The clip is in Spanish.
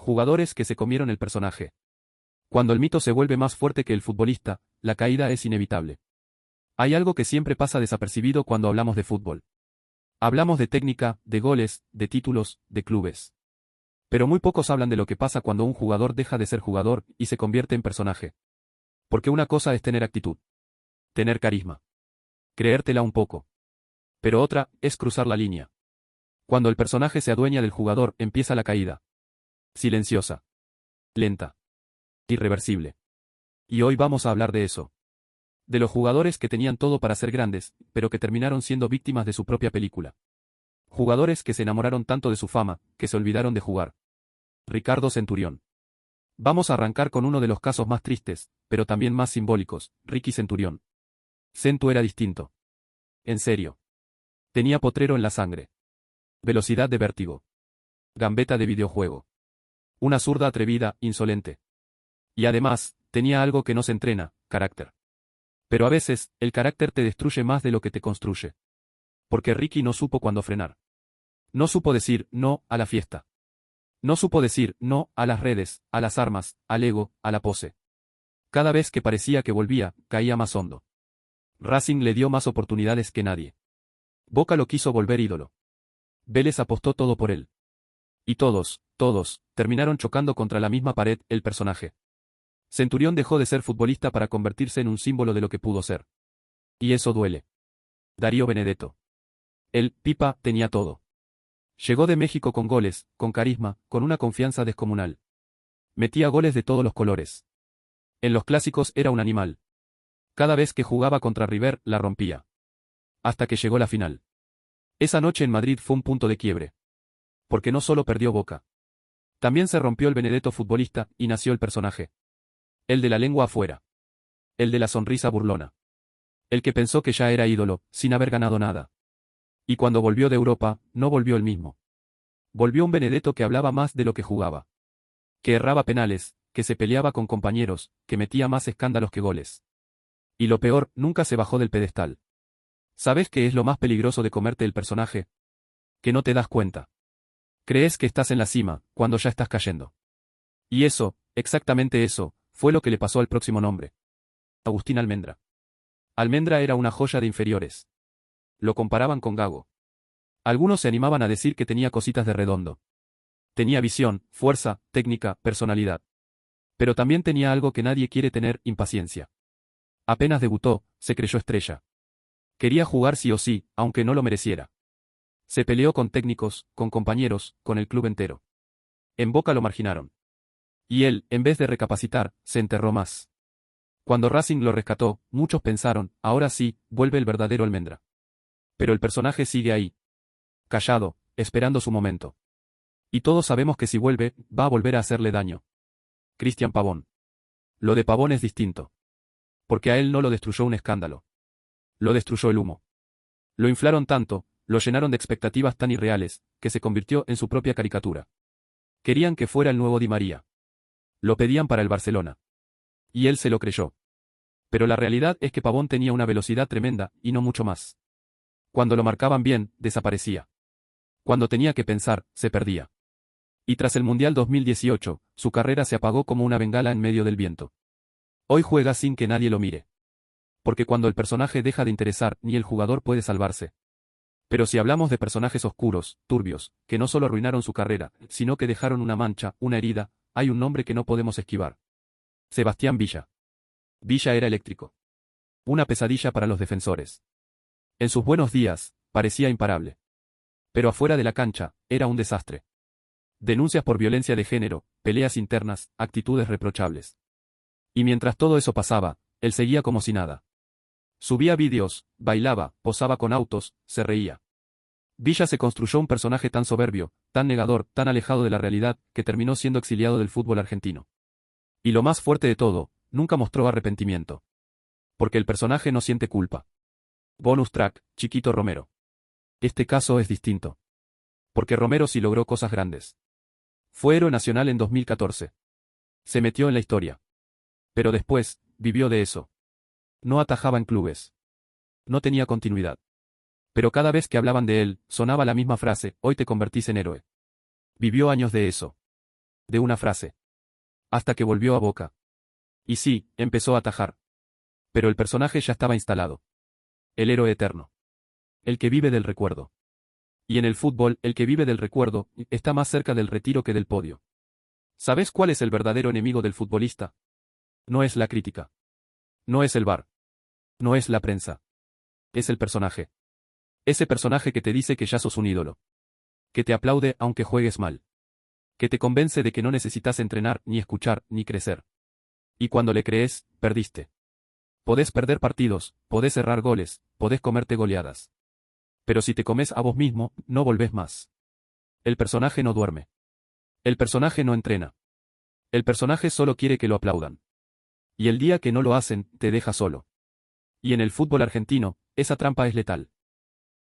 Jugadores que se comieron el personaje. Cuando el mito se vuelve más fuerte que el futbolista, la caída es inevitable. Hay algo que siempre pasa desapercibido cuando hablamos de fútbol. Hablamos de técnica, de goles, de títulos, de clubes. Pero muy pocos hablan de lo que pasa cuando un jugador deja de ser jugador y se convierte en personaje. Porque una cosa es tener actitud, tener carisma, creértela un poco. Pero otra es cruzar la línea. Cuando el personaje se adueña del jugador, empieza la caída. Silenciosa. Lenta. Irreversible. Y hoy vamos a hablar de eso. De los jugadores que tenían todo para ser grandes, pero que terminaron siendo víctimas de su propia película. Jugadores que se enamoraron tanto de su fama, que se olvidaron de jugar. Ricardo Centurión. Vamos a arrancar con uno de los casos más tristes, pero también más simbólicos, Ricky Centurión. Centu era distinto. En serio. Tenía potrero en la sangre. Velocidad de vértigo. Gambeta de videojuego. Una zurda atrevida, insolente. Y además, tenía algo que no se entrena, carácter. Pero a veces, el carácter te destruye más de lo que te construye. Porque Ricky no supo cuándo frenar. No supo decir no a la fiesta. No supo decir no a las redes, a las armas, al ego, a la pose. Cada vez que parecía que volvía, caía más hondo. Racing le dio más oportunidades que nadie. Boca lo quiso volver ídolo. Vélez apostó todo por él. Y todos, terminaron chocando contra la misma pared, el personaje. Centurión dejó de ser futbolista para convertirse en un símbolo de lo que pudo ser. Y eso duele. Darío Benedetto. El Pipa tenía todo. Llegó de México con goles, con carisma, con una confianza descomunal. Metía goles de todos los colores. En los clásicos era un animal. Cada vez que jugaba contra River, la rompía. Hasta que llegó la final. Esa noche en Madrid fue un punto de quiebre. Porque no solo perdió Boca. También se rompió el Benedetto futbolista, y nació el personaje. El de la lengua afuera. El de la sonrisa burlona. El que pensó que ya era ídolo, sin haber ganado nada. Y cuando volvió de Europa, no volvió el mismo. Volvió un Benedetto que hablaba más de lo que jugaba. Que erraba penales, que se peleaba con compañeros, que metía más escándalos que goles. Y lo peor, nunca se bajó del pedestal. ¿Sabes qué es lo más peligroso de comerte el personaje? Que no te das cuenta. Crees que estás en la cima, cuando ya estás cayendo. Y eso, exactamente eso, fue lo que le pasó al próximo nombre. Agustín Almendra. Almendra era una joya de inferiores. Lo comparaban con Gago. Algunos se animaban a decir que tenía cositas de Redondo. Tenía visión, fuerza, técnica, personalidad. Pero también tenía algo que nadie quiere tener, impaciencia. Apenas debutó, se creyó estrella. Quería jugar sí o sí, aunque no lo mereciera. Se peleó con técnicos, con compañeros, con el club entero. En Boca lo marginaron. Y él, en vez de recapacitar, se enterró más. Cuando Racing lo rescató, muchos pensaron, ahora sí, vuelve el verdadero Almendra. Pero el personaje sigue ahí. Callado, esperando su momento. Y todos sabemos que si vuelve, va a volver a hacerle daño. Cristian Pavón. Lo de Pavón es distinto. Porque a él no lo destruyó un escándalo. Lo destruyó el humo. Lo inflaron tanto, lo llenaron de expectativas tan irreales, que se convirtió en su propia caricatura. Querían que fuera el nuevo Di María. Lo pedían para el Barcelona. Y él se lo creyó. Pero la realidad es que Pavón tenía una velocidad tremenda, y no mucho más. Cuando lo marcaban bien, desaparecía. Cuando tenía que pensar, se perdía. Y tras el Mundial 2018, su carrera se apagó como una bengala en medio del viento. Hoy juega sin que nadie lo mire. Porque cuando el personaje deja de interesar, ni el jugador puede salvarse. Pero si hablamos de personajes oscuros, turbios, que no solo arruinaron su carrera, sino que dejaron una mancha, una herida, hay un nombre que no podemos esquivar. Sebastián Villa. Villa era eléctrico. Una pesadilla para los defensores. En sus buenos días, parecía imparable. Pero afuera de la cancha, era un desastre. Denuncias por violencia de género, peleas internas, actitudes reprochables. Y mientras todo eso pasaba, él seguía como si nada. Subía vídeos, bailaba, posaba con autos, se reía. Villa se construyó un personaje tan soberbio, tan negador, tan alejado de la realidad, que terminó siendo exiliado del fútbol argentino. Y lo más fuerte de todo, nunca mostró arrepentimiento. Porque el personaje no siente culpa. Bonus track, Chiquito Romero. Este caso es distinto. Porque Romero sí logró cosas grandes. Fue héroe nacional en 2014. Se metió en la historia. Pero después, vivió de eso. No atajaba en clubes. No tenía continuidad. Pero cada vez que hablaban de él, sonaba la misma frase, hoy te convertís en héroe. Vivió años de eso. de una frase. Hasta que volvió a Boca. Y sí, empezó a atajar. Pero el personaje ya estaba instalado. El héroe eterno. El que vive del recuerdo. Y en el fútbol, el que vive del recuerdo, está más cerca del retiro que del podio. ¿Sabes cuál es el verdadero enemigo del futbolista? No es la crítica. No es el VAR. No es la prensa. Es el personaje. Ese personaje que te dice que ya sos un ídolo. Que te aplaude aunque juegues mal. Que te convence de que no necesitas entrenar, ni escuchar, ni crecer. Y cuando le crees, perdiste. Podés perder partidos, podés errar goles, podés comerte goleadas. Pero si te comes a vos mismo, no volvés más. El personaje no duerme. El personaje no entrena. El personaje solo quiere que lo aplaudan. Y el día que no lo hacen, te deja solo. Y en el fútbol argentino, esa trampa es letal.